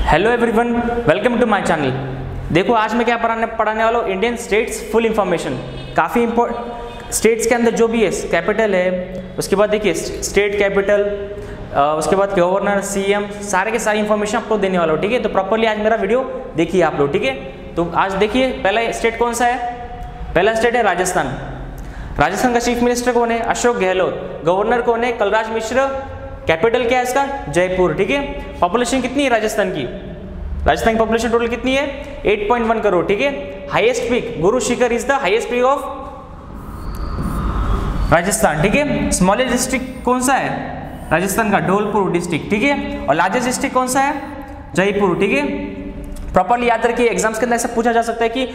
Hello everyone, welcome to my channel. देखो आज मैं क्या पढ़ाने वाला हूँ, इंडियन स्टेट्स फुल इंफॉर्मेशन। काफ़ी इंपॉर्टेंट स्टेट्स के अंदर जो भी है, कैपिटल है, उसके बाद देखिए स्टेट कैपिटल, उसके बाद गवर्नर, सीएम, सारे के सारी इंफॉर्मेशन आपको देने वाला हूँ। ठीक है, तो प्रॉपर्ली आज मेरा वीडियो देखिए आप लोग। ठीक है, तो आज देखिए पहला स्टेट कौन सा है। पहला स्टेट है राजस्थान। राजस्थान का चीफ मिनिस्टर कौन है? अशोक गहलोत। गवर्नर कौन है? कलराज मिश्र। कैपिटल क्या है इसका? जयपुर। ठीक है, पॉपुलेशन कितनी है राजस्थान की? राजस्थान की पॉपुलेशन टोटल कितनी है? 8.1 करोड़। ठीक है, highest peak Guru Shikhar is the highest peak of Rajasthan. ठीक है, स्मॉलेस्ट डिस्ट्रिक्ट कौन सा है राजस्थान का? धौलपुर डिस्ट्रिक्ट। ठीक है, और लार्जेस्ट डिस्ट्रिक्ट कौन सा है? जयपुर। ठीक है, प्रॉपर्ली याद रखिए, एग्जाम्स के अंदर ऐसा पूछा जा सकता है कि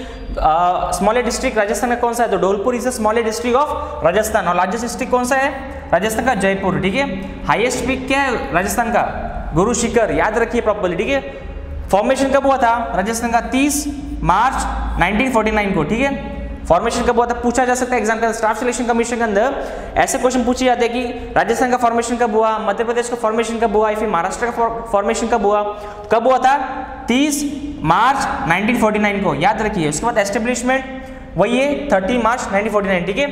स्मॉलेस्ट डिस्ट्रिक्ट राजस्थान का कौन सा है, तो Dholpur is the smallest district of Rajasthan. और लार्जेस्ट डिस्ट्रिक्ट कौन सा है राजस्थान का? जयपुर। ठीक है, हाईएस्ट पीक क्या है राजस्थान का? गुरु शिखर। याद रखिए प्रॉपर्ली। ठीक है, फॉर्मेशन कब हुआ था राजस्थान का? 30 मार्च 1949 को। ठीक है, फॉर्मेशन कब हुआ था पूछा जा सकता है एग्जाम का। स्टाफ सिलेक्शन कमीशन के अंदर ऐसे क्वेश्चन पूछे जाते हैं कि राजस्थान का फॉर्मेशन कब हुआ, मध्य प्रदेश का फॉर्मेशन कब हुआ, या फिर महाराष्ट्र का फॉर्मेशन कब हुआ। कब हुआ था? 30 मार्च 1949 को। याद रखिए। उसके बाद एस्टेब्लिशमेंट वही है 30 मार्च 1949। ठीक है,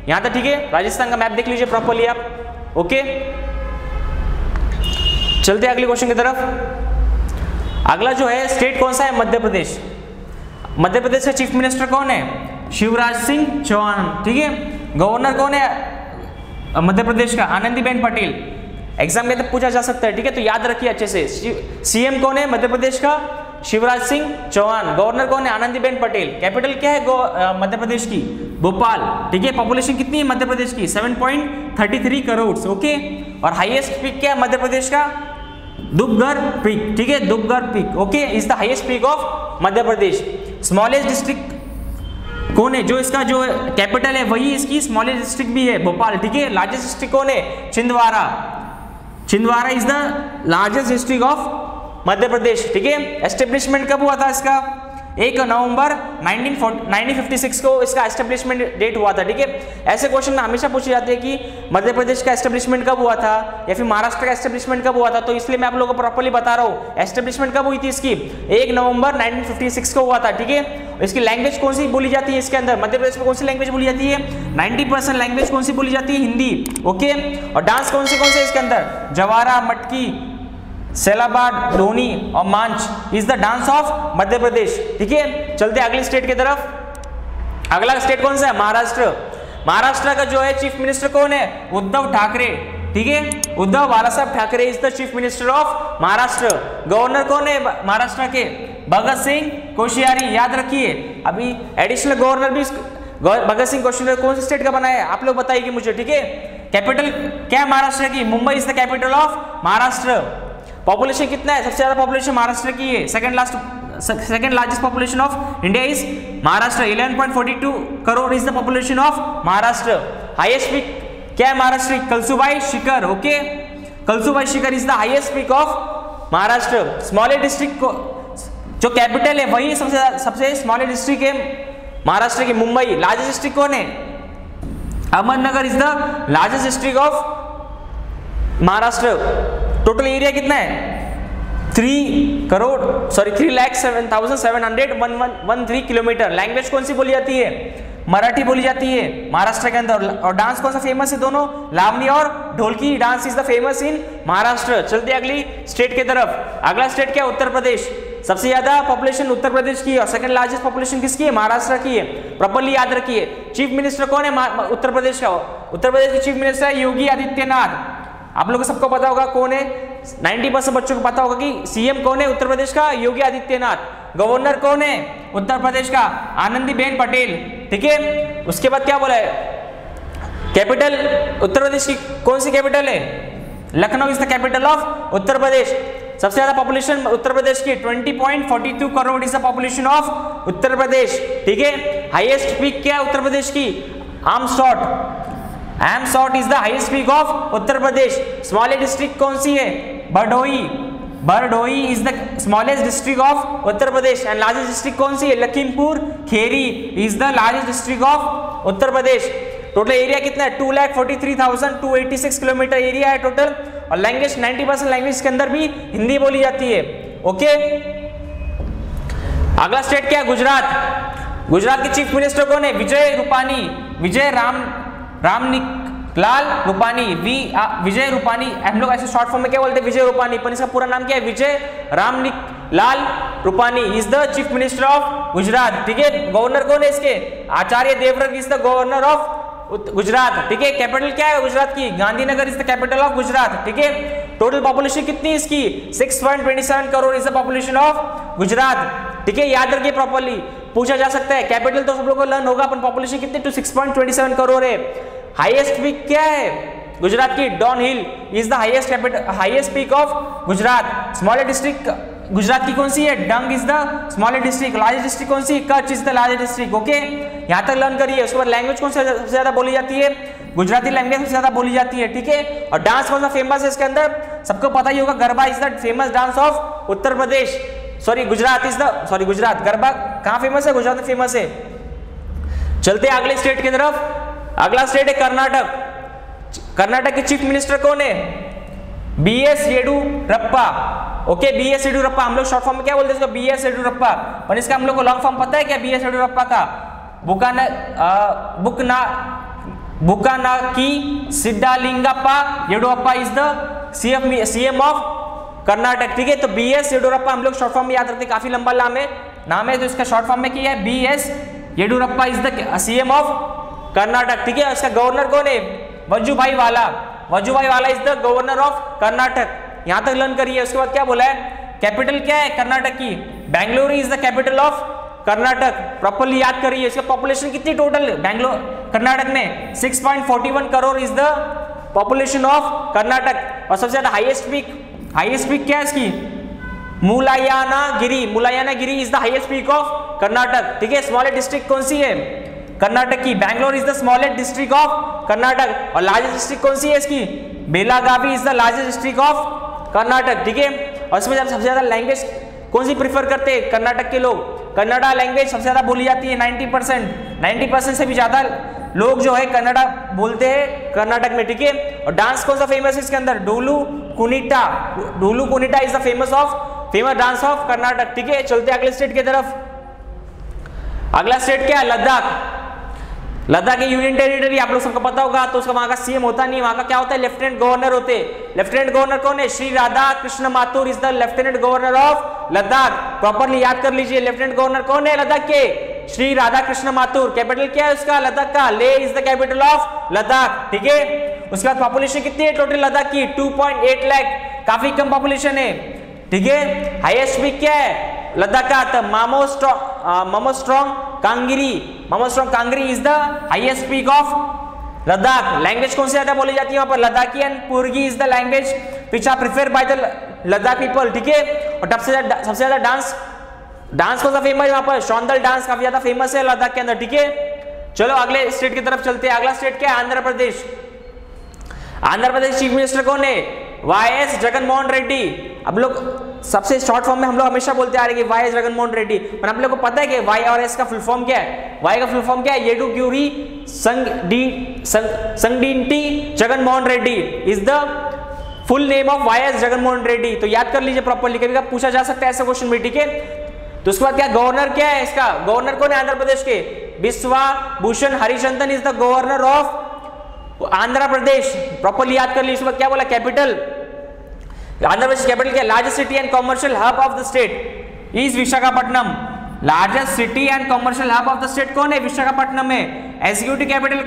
यहाँ तक ठीक है। राजस्थान का मैप देख लीजिए प्रॉपर्ली आप। ओके, चलते हैं अगले क्वेश्चन की तरफ। अगला जो है स्टेट कौन सा है? मध्य प्रदेश। मध्य प्रदेश का चीफ मिनिस्टर कौन है? शिवराज सिंह चौहान। ठीक है, गवर्नर कौन है मध्य प्रदेश का? आनंदीबेन पटेल। एग्जाम में तो पूछा जा सकता है। ठीक है, तो याद रखिए अच्छे से। सीएम कौन है मध्य प्रदेश का? शिवराज सिंह चौहान। गवर्नर कौन है? आनंदीबेन पटेल। कैपिटल क्या है मध्य प्रदेश की? भोपाल। ठीक है, पॉपुलेशन कितनी है मध्य प्रदेश की? 7.33 करोड़। ओके, और हाईएस्ट पीक क्या है मध्य प्रदेश का? दुबगर पीक। ठीक है, Dhupgarh peak. Okay, is the highest peak of Madhya Pradesh. Smallest district कौन है? जो इसका जो कैपिटल है वही इसकी स्मॉलेस्ट डिस्ट्रिक्ट भी है, भोपाल। ठीक है, लार्जेस्ट डिस्ट्रिक्ट कौन है? Chhindwara. Chhindwara is the largest district of Madhya Pradesh. ठीक है, एस्टेब्लिशमेंट कब हुआ था इसका? 1 नवंबर 1956 को इसका एस्टेब्लिशमेंट डेट हुआ था। ठीक है, ऐसे क्वेश्चन हमेशा पूछे जाते हैं कि मध्य प्रदेश का एस्टेब्लिशमेंट कब हुआ था या फिर महाराष्ट्र का एस्टेब्लिशमेंट कब हुआ था, तो इसलिए मैं आप लोगों को प्रॉपर्ली बता रहा हूँ। एस्टेब्लिशमेंट कब हुई थी इसकी? 1 नवंबर 1956 को हुआ था। ठीक है, इसकी लैंग्वेज कौन सी बोली जाती है इसके अंदर? मध्य प्रदेश में कौन सी लैंग्वेज बोली जाती है? 90% लैंग्वेज कौन सी बोली जाती है? हिंदी। ओके, और डांस कौन से इसके अंदर? जवारा, मटकी, सेलाबाद, धोनी और मांच is the dance of Madhya Pradesh. ठीक है, चलते अगले स्टेट की तरफ। अगला स्टेट कौन सा है? महाराष्ट्र। महाराष्ट्र का जो है चीफ मिनिस्टर कौन है? उद्धव ठाकरे। ठीक है, Uddhav Balasaheb Thackeray is the chief minister of Maharashtra. Governor कौन है महाराष्ट्र के? भगत सिंह कोश्यारी। याद रखिए, अभी एडिशनल गवर्नर भी भगत सिंह कोश्यारी कौन से स्टेट का बना है आप लोग बताइए मुझे। ठीक है, कैपिटल क्या है महाराष्ट्र की? Mumbai is the capital of Maharashtra. Population कितना है? सबसे ज्यादा पॉपुलेशन महाराष्ट्र की है। Second largest population of India is Maharashtra. 11.42 crore is the population of Maharashtra. Highest peak क्या है Maharashtra? Kalsubai Shikhar. Okay, Kalsubai Shikhar is the highest peak of Maharashtra. Smallest district को जो कैपिटल है वही सबसे स्मॉलेस्ट डिस्ट्रिक्ट है महाराष्ट्र की, मुंबई। लार्जेस्ट डिस्ट्रिक्ट कौन है? Ahmednagar is the largest district of Maharashtra. Total area कितना है? 3,07,713 किलोमीटर। लैंग्वेज कौन सी बोली जाती है? मराठी बोली जाती है महाराष्ट्र के अंदर। और डांस कौन सा फेमस है? दोनों, लावनी और Dholki dance is the famous in Maharashtra. चलते अगली स्टेट की तरफ। अगला स्टेट क्या है? उत्तर प्रदेश। सबसे ज्यादा पॉपुलेशन उत्तर प्रदेश की है और सेकंड लार्जेस्ट पॉपुलेशन किसकी है? महाराष्ट्र की है। प्रॉपर्ली याद रखिए। चीफ मिनिस्टर कौन है उत्तर प्रदेश का? उत्तर प्रदेश के चीफ मिनिस्टर है योगी आदित्यनाथ। आप लोगों को सबको पता होगा कौन है, 90% बच्चों को पता होगा कि सीएम कौन है उत्तर प्रदेश का? योगी आदित्यनाथ। गवर्नर कौन है उत्तर प्रदेश का? आनंदीबेन पटेल। ठीक है, उसके बाद क्या बोला है? कैपिटल उत्तर प्रदेश की कौन सी कैपिटल है? Lucknow is the capital of Uttar Pradesh. सबसे ज्यादा पॉपुलेशन उत्तर प्रदेश की 20.42 crore is the population of Uttar Pradesh. ठीक है, हाईएस्ट पीक क्या है उत्तर प्रदेश की? Amsot is the highest peak of Uttar Pradesh. Smallest district कौन सी है? बरडोई is the smallest district of Uttar Pradesh. And largest district कौन सी है? Lakhimpur Kheri is the largest district of Uttar Pradesh. Total area कितना है? 2,43,286 किलोमीटर एरिया है टोटल। और लैंग्वेज 90% लैंग्वेज के अंदर भी हिंदी बोली जाती है। ओके। अगला स्टेट क्या है? गुजरात। गुजरात के चीफ मिनिस्टर कौन है? विजय रूपानी, विजय लाल रूपानी, विजय रूपानी। हम लोग ऐसे शॉर्ट फॉर्म में क्या बोलते हैं? विजय रूपानी, पर इसका पूरा नाम क्या है? Vijay Lal Rupani is the chief minister of Gujarat, ठीक है। गवर्नर कौन है इसके? Acharya Devvrat is the governor of Gujarat, ठीक है। कैपिटल क्या है गुजरात की? Gandhinagar is the capital of Gujarat, ठीक है। टोटल पॉपुलेशन कितनी है इसकी? 6.27 crore is the population of Gujarat, ठीक है। याद रखिए प्रॉपर्ली, पूछा जा सकता है। कैपिटल तो सब लोगों को लर्न होगा, अपन पॉपुलेशन कितनी? तो 6.27 करोड़ है। हाईएस्ट पीक क्या है गुजरात की? Don hill is the highest peak of Gujarat. Smallest district Gujarat की कौन सी है? Dang is the smallest district. Largest district कौन सी? Kutch is the largest district, okay. यहां तक लर्न करिए। उसके बाद लैंग्वेज कौन सी सबसे ज्यादा बोली जाती है? गुजराती लैंग्वेज सबसे ज्यादा बोली जाती है, ठीक है। और डांस कौन सा फेमस है इसके अंदर? सबको पता ही होगा, garba is the famous dance of Uttar Pradesh, Gujarat. Garba कहां फेमस है? गुजरात में फेमस है। चलते हैं अगले स्टेट की तरफ। अगला स्टेट है कर्नाटक। कर्नाटक के चीफ मिनिस्टर कौन है? BS Yediyurappa, okay. BS Yediyurappa, हम लोग शॉर्ट फॉर्म में क्या बोलते हैं इसको? BS येडियुरप्पा। और इसका हम लोग को लॉन्ग फॉर्म पता है क्या? BS येडियुरप्पा का Bookanakere Siddalingappa Yediyurappa is the CM of Karnataka, ठीक है। तो BS येडियुरप्पा हम लोग शॉर्ट फॉर्म में याद रखते हैं, काफी लंबा नाम है, तो इसका शॉर्ट फॉर्म में क्या है? BS Yediyurappa is the CM of Karnataka, ठीक है। इसका गवर्नर कौन है? वजुभाई वाला is the governor of Karnataka. यहां तक लर्न करिए। उसके बाद क्या बोला है? कैपिटल क्या है कर्नाटक की? Bengaluru is the capital of Karnataka, properly याद करिए। इसका पॉपुलेशन कितनी टोटल कर्नाटक में? 6.41 crore is the population of Karnataka. और सबसे ज्यादा हाईएस्ट पीक क्या है इसकी? Mullayanagiri is the highest peak of Karnataka, ठीक है। स्मॉलेस्ट डिस्ट्रिक्ट कौन सी है कर्नाटक की? Bangalore is the smallest district of Karnataka. और लार्जेस्ट डिस्ट्रिक्ट कौन सी है इसकी? Belagavi is the largest district of Karnataka, ठीक है। और इसमें सबसे ज्यादा लैंग्वेज कौन सी प्रीफर करते हैं कर्नाटक के लोग? कन्नड़ा लैंग्वेज सबसे ज्यादा बोली जाती है, 90% से भी ज्यादा लोग जो है कन्नड़ा बोलते हैं कर्नाटक में, ठीक है। और डांस कौन सा फेमस है इसके अंदर? Dollu Kunitha is the famous dance of Karnataka, ठीक है। चलते अगले स्टेट की तरफ। अगला स्टेट क्या है? लद्दाख की यूनियन टेरिटरी आप लोग सबको पता होगा। तो उसका वहां का CM होता नहीं, वहां का क्या होता है? लेफ्टिनेंट गवर्नर होते हैं। लेफ्टिनेंट गवर्नर कौन है? Shri Radha Krishna Mathur is the lieutenant governor of Ladakh, properly याद कर लीजिए। लेफ्टिनेंट गवर्नर कौन है लद्दाख के? श्री राधा कृष्ण माथुर। कैपिटल क्या है उसका? लद्दाख का Leh is the capital of Ladakh, ठीक है। उसके बाद पॉपुलेशन कितनी है टोटल लद्दाख की? 2.8 लाख, काफी कम पॉपुलेशन है, ठीक है। हाईएस्ट पीक क्या है लद्दाख का? Mamostong Kangri is the highest peak of Ladakh. Language कौन सी ज्यादा बोली जाती है वहां पर? Ladakhi and Purgi is the language which are preferred by the Ladakh people, ठीक है। और सबसे ज्यादा डांस कौन सा फेमस है वहां पर? शौंदल डांस काफी ज्यादा फेमस है लद्दाख के अंदर, ठीक है। चलो अगले स्टेट की तरफ चलते हैं। अगला स्टेट क्या है? आंध्र प्रदेश। आंध्र प्रदेश चीफ मिनिस्टर कौन है? YS जगनमोहन रेड्डी। अब लोग सबसे शॉर्ट फॉर्म में हम लोग हमेशा बोलते आ रहे हैं YS जगनमोहन रेड्डी, पर आप लोग को पता है कि Y और S का फुल फॉर्म क्या है? Y का फुल फॉर्म क्या है? Yeduguri Sandinti Jaganmohan Reddy is the full name of YS Jaganmohan Reddy. तो याद कर लीजिए प्रॉपर्ली, कभी कभी पूछा जा सकता है ऐसा क्वेश्चन भी, ठीक है। तो उसके बाद क्या गवर्नर क्या है इसका? गवर्नर कौन है आंध्र प्रदेश के? Biswa Bhushan Harichandan is the governor of Andhra Pradesh, properly याद कर लीजिए। उसके बाद क्या बोला? कैपिटल आंध्र प्रदेश कैपिटल क्या? Largest city and commercial hub of the state is Visakhapatnam. Largest city and commercial hub of the state कौन है? विशाखापट्टनम में। एग्जीक्यूटिव कैपिटल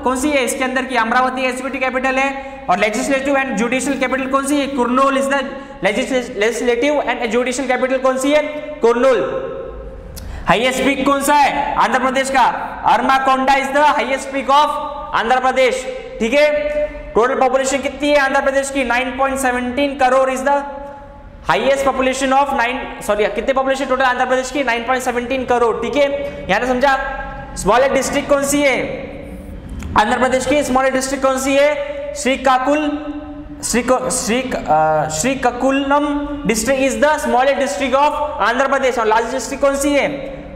कौन सी है इसके अंदर की? अमरावती एग्जीक्यूटिव कैपिटल है। और लेजिस्लेटिव एंड जुडिशियल कैपिटल कौन सी है? Kurnool is the legislative and judicial capital कौन सी है? कुर्नूल। हाईएस्ट पीक कौन सा है आंध्र प्रदेश का? Armakonda is the highest peak of Andhra Pradesh, ठीक है। टोटल पॉपुलेशन कितनी है आंध्र प्रदेश की? 9.17 crore is the highest population of कितने पॉपुलेशन टोटल आंध्र प्रदेश की? 9.17 करोड़, ठीक है। यहां से समझा। स्मॉलेस्ट डिस्ट्रिक्ट कौन सी है आंध्र प्रदेश की? स्मॉलेस्ट डिस्ट्रिक्ट कौन सी है? Srikakulam district is the smallest district of Andhra Pradesh. और लार्जेस्ट डिस्ट्रिक्ट कौन सी है?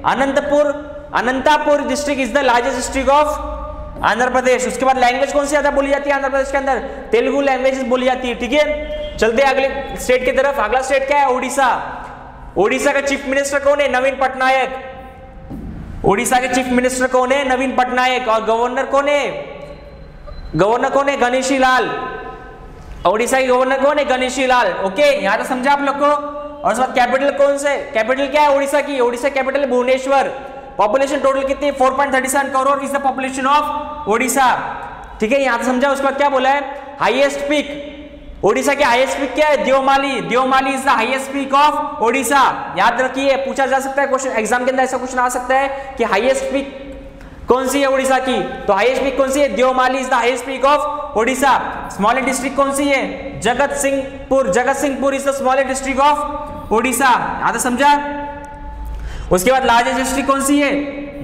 Anantapur district is the largest district of Andhra Pradesh. उसके बाद लैंग्वेज कौन सी ज्यादा बोली जाती है आंध्र प्रदेश के अंदर? तेलुगु लैंग्वेज बोली जाती है, ठीक है। चलते अगले स्टेट की तरफ। अगला स्टेट क्या है? ओडिशा। ओडिशा का चीफ मिनिस्टर कौन है? नवीन पटनायक। ओडिशा के चीफ मिनिस्टर कौन है? नवीन पटनायक। और गवर्नर कौन है? गवर्नर कौन है? गणेशी लाल। ओडिशा के गवर्नर कौन है? गणेशी लाल। ओके, यहां तक समझा आप लोग को। और उसके बाद कैपिटल कौन से? कैपिटल क्या है ओडिशा की? Odisha capital Bhubaneswar. Population total कितनी है? 4.37 crore is the population of Odisha. ठीक है, यहां तक समझा। उसके बाद क्या बोला है? Highest peak. ओडिशा के हाईएस्ट पीक क्या है? Devmali. Devmali is the highest peak of Odisha. याद रखिए, पूछा जा सकता है क्वेश्चन एग्जाम के अंदर, ऐसा क्वेश्चन आ सकता है कि हाईएस्ट पीक कौन सी है ओडिशा की? तो हाईएस्ट पीक कौन सी है? Devmali is the highest peak of Odisha. Smallest district कौन सी है? जगत सिंहपुर। जगत Singhpur is the smallest district of Odisha. याद समझा। उसके बाद लार्जेस्ट डिस्ट्रिक्ट कौन सी है?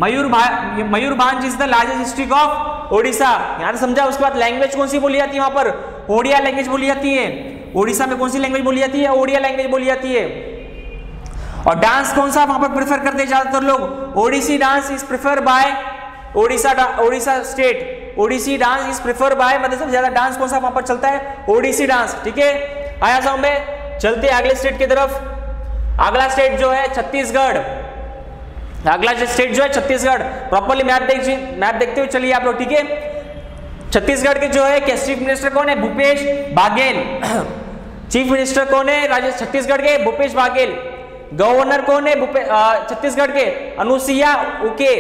Mayurbhanj is the largest district of Odisha. याद समझा। उसके बाद लैंग्वेज कौन सी बोली जाती है वहां पर? ओडिया लैंग्वेज बोली जाती है। ओडिशा में कौन सी लैंग्वेज बोली जाती है? ओडिया लैंग्वेज बोली जाती है। और डांस कौन सा वहां पर प्रेफर करते हैं ज्यादातर लोग? Odissi dance is prefer by Odisha state. Odissi dance is prefer by, मतलब सबसे ज्यादा डांस कौन सा वहां पर चलता है? ओडिसी डांस। ठीक है, आया समझ में। चलते अगले स्टेट की तरफ। अगला स्टेट जो है छत्तीसगढ़। अगला स्टेट जो है छत्तीसगढ़। प्रॉपर्ली मैप देखते हुए चलिए आप लोग। ठीक है, छत्तीसगढ़ के जो है चीफ मिनिस्टर कौन है? भूपेश बाघेल। चीफ मिनिस्टर कौन है छत्तीसगढ़ के? भूपेश बाघेल। गवर्नर कौन है छत्तीसगढ़ के? अनुसुईया उके।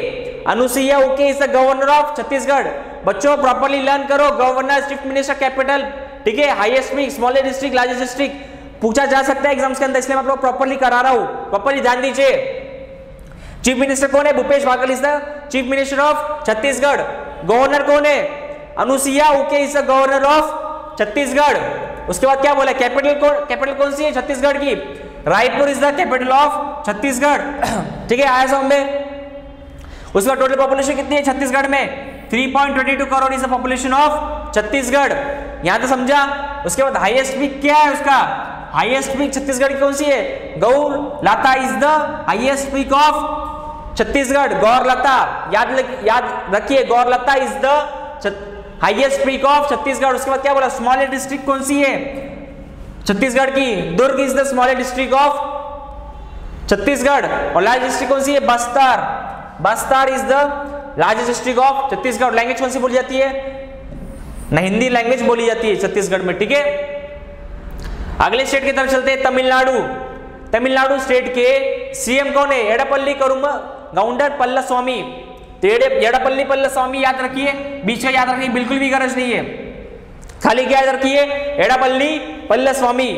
अनुसुईया उके is the governor of Chhattisgarh. बच्चों प्रॉपर्ली लर्न करो। Governor, chief minister, capital. ठीक है, highest peak, smallest district, largest district पूछा जा सकता है एग्जाम्स के अंदर, इसलिए मैं आप लोग प्रॉपर्ली करा रहा हूं। प्रॉपर्ली ध्यान दीजिए। चीफ मिनिस्टर कौन है? Bhupesh Baghel is the chief minister of Chhattisgarh. Governor कौन है? अनुसुईया उके is the governor of Chhattisgarh. उसके बाद क्या बोला? कैपिटल कौन सी है छत्तीसगढ़ की? Raipur is the capital of Chhattisgarh. ठीक है, आया समझ में। उसके बाद टोटल पॉपुलेशन कितनी है छत्तीसगढ़ में? 3.22 crore is the population of Chhattisgarh. यहां तो समझा। उसके बाद हाईएस्ट पीक क्या है उसका? हाईएस्ट पीक छत्तीसगढ़ की कौन सी है? Gaurlata is the highest peak of Chhattisgarh. Gaurlata याद रखिए, Gaurlata is the highest peak of Chhattisgarh. उसके बाद क्या बोला? स्मॉलेस्ट डिस्ट्रिक्ट कौन सी है छत्तीसगढ़ की? Durg is the smallest district of Chhattisgarh. और लार्जेस्ट डिस्ट्रिक्ट कौन सी है? Bastar. Bastar is the largest district of Chhattisgarh. Language कौन सी बोली जाती है? ना हिंदी लैंग्वेज बोली जाती है छत्तीसगढ़ में। ठीक है, अगले स्टेट की तरफ चलते हैं। तमिलनाडु। तमिलनाडु स्टेट के सीएम कौन है? एडापल्ली करुमगौंडर पल्लास्वामी। तो एडापल्ली पल्लास्वामी याद रखिए, बीच का याद रखने की बिल्कुल भी गरज नहीं है। खाली क्या याद रखिए? एडापल्ली पल्लास्वामी।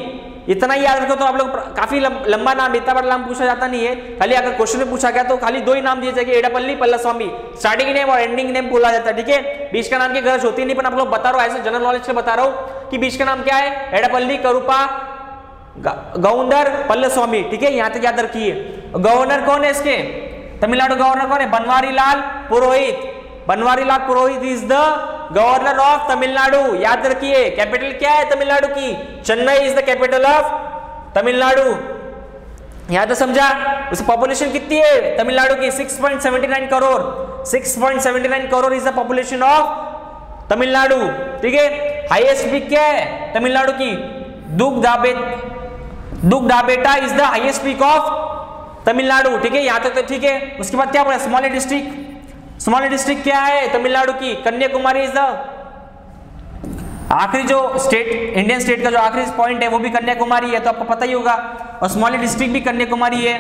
इतना ही याद रखो तो आप लोग काफी लंबा नाम, इतना बड़ा नाम पूछा जाता नहीं है। खाली अगर क्वेश्चन में पूछा गया तो खाली दो ही नाम दिए जाएंगे, एडापल्ली पल्लास्वामी। स्टार्टिंग नेम और एंडिंग नेम बोला जाता है। ठीक है, बीच का नाम की गरज होती नहीं, पर आप लोग बता रहा हूं, ऐसे जनरल नॉलेज से बता रहा हूं कि बीच का नाम क्या है? एडापल्ली करुपा गौंडर पल्लास्वामी। ठीक है, यहां तक याद रखिए। गवर्नर कौन है इसके? तमिलनाडु गवर्नर कौन है? Banwarilal Purohit. Banwarilal Purohit is the governor of Tamil Nadu. याद रखिए। कैपिटल क्या है तमिलनाडु की? Chennai is the capital of Tamil Nadu. यहां तो समझा। उसकी पॉपुलेशन कितनी है तमिलनाडु की? 6.79 crore. 6.79 crore is the population of Tamil Nadu. ठीक है, हाईएस्ट पीक क्या है तमिलनाडु की? Doddabetta is the highest peak of Tamil Nadu. ठीक है, यहां तक तो ठीक है। उसके बाद क्या बोला? Smallest district. स्मॉलेस्ट डिस्ट्रिक्ट क्या है तमिलनाडु की? कन्याकुमारी इज द आखिरी जो स्टेट, इंडियन स्टेट का जो आखिरी पॉइंट है वो भी कन्याकुमारी है, तो आपको पता ही होगा। और स्मॉलेस्ट डिस्ट्रिक्ट भी कन्याकुमारी है।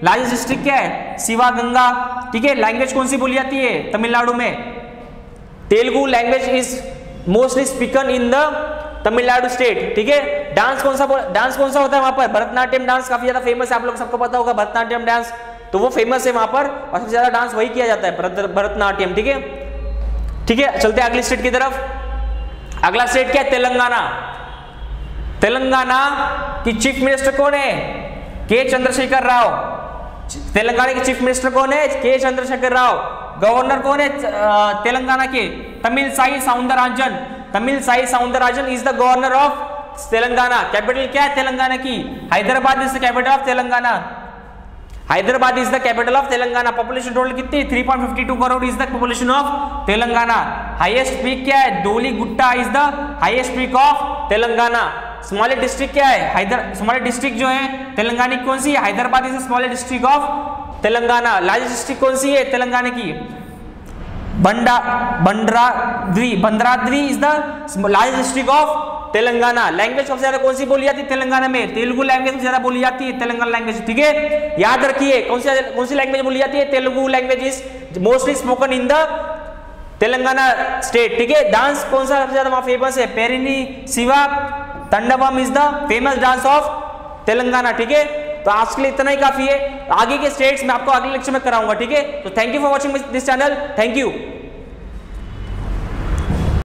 लार्जेस्ट डिस्ट्रिक्ट क्या है? शिवागंगा। ठीक है, लैंग्वेज कौन सी बोली जाती है तमिलनाडु में? Telugu language is mostly spoken in the Tamil Nadu state. ठीक है, डांस कौन सा होता है वहां पर? भरतनाट्यम डांस काफी ज्यादा फेमस है, आप लोग सबको पता होगा। भरतनाट्यम डांस तो वो फेमस है वहां पर, और सबसे ज्यादा डांस वही किया जाता है, भरतनाट्यम। ठीक है, ठीक है, चलते हैं अगली स्टेट की तरफ। अगला स्टेट क्या है? तेलंगाना। तेलंगाना की चीफ मिनिस्टर कौन है? के चंद्रशेखर राव। तेलंगाना के चीफ मिनिस्टर कौन है? के चंद्रशेखर राव। गवर्नर कौन है तेलंगाना के? Tamilisai Soundararajan. Tamilisai Soundararajan is the governor of Telangana. Capital क्या है तेलंगाना की? Hyderabad is the capital of Telangana. Hyderabad is the capital of Telangana. Population total कितनी? 3.52 crore is the population of Telangana. Highest peak क्या है? Doligutta is the highest peak of Telangana. Smallest district क्या है? स्मॉलेस्ट डिस्ट्रिक्ट जो है तेलंगाना की कौन सी है? Hyderabad is the smallest district of Telangana. Largest district कौन सी है तेलंगाना की? Bhadradri is the largest district of Telangana. Language सबसे ज्यादा कौन सी बोली जाती है तेलंगाना में? तेलुगु लैंग्वेज सबसे ज्यादा बोली जाती है तेलंगाना लैंग्वेज, ठीक है, याद रखिए। कौन सी लैंग्वेज बोली जाती है? Telugu language is mostly spoken in the Telangana state, ठीक है। डांस कौन सा सबसे ज्यादा वहां फेमस है? Perini Shiva Tandavam is the famous dance of Telangana, ठीक है। तो आज के लिए इतना ही काफी है। आगे के स्टेट्स में आपको अगले लेक्चर में कराऊंगा, ठीक है। तो thank you for watching this channel, thank you.